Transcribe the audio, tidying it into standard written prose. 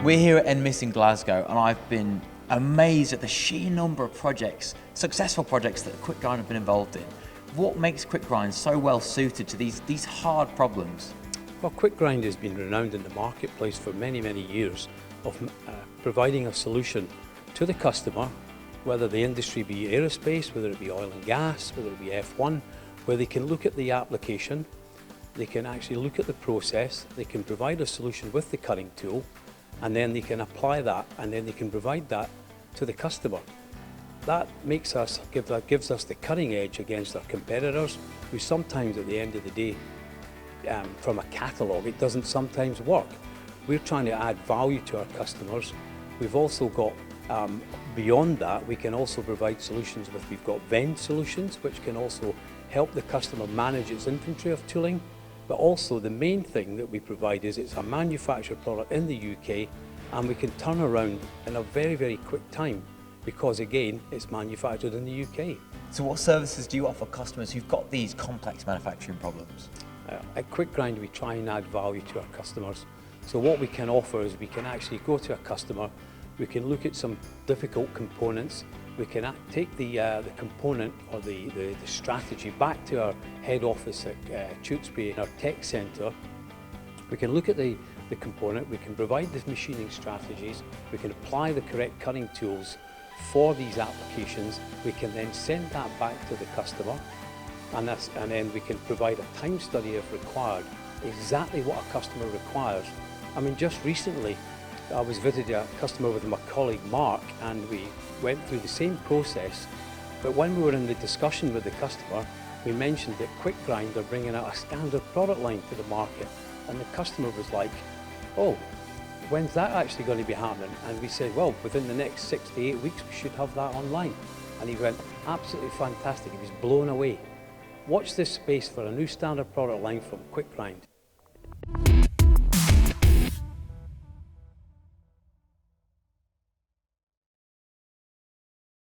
We're here at NMIS in Glasgow, and I've been amazed at the sheer number of projects, successful projects that QUICKGRIND have been involved in. What makes QUICKGRIND so well suited to these hard problems? Well, QUICKGRIND has been renowned in the marketplace for many years of providing a solution to the customer, whether the industry be aerospace, whether it be oil and gas, whether it be F1, where they can look at the application, they can actually look at the process, they can provide a solution with the cutting tool, and then they can apply that, and then they can provide that to the customer. That gives us the cutting edge against our competitors, who sometimes at the end of the day, from a catalogue, it doesn't sometimes work. We're trying to add value to our customers. We've also got, beyond that, we can also provide solutions we've got vend solutions, which can also help the customer manage its inventory of tooling. But also the main thing that we provide is it's a manufactured product in the UK, and we can turn around in a very quick time, because again, it's manufactured in the UK. So what services do you offer customers who've got these complex manufacturing problems? At QUICKGRIND, we try and add value to our customers. So what we can offer is we can actually go to a customer, we can look at some difficult components, we can take the component or the strategy back to our head office at Tewkesbury in our tech centre. We can look at the component, we can provide the machining strategies, we can apply the correct cutting tools for these applications. We can then send that back to the customer, and then we can provide a time study if required, exactly what a customer requires. I mean, just recently I was visiting a customer with my colleague Mark, and we went through the same process, but when we were in the discussion with the customer, we mentioned that QUICKGRIND are bringing out a standard product line to the market, and the customer was like, oh, when's that actually going to be happening? And we said, well, within the next 6 to 8 weeks we should have that online. And he went, absolutely fantastic, he was blown away. Watch this space for a new standard product line from QUICKGRIND.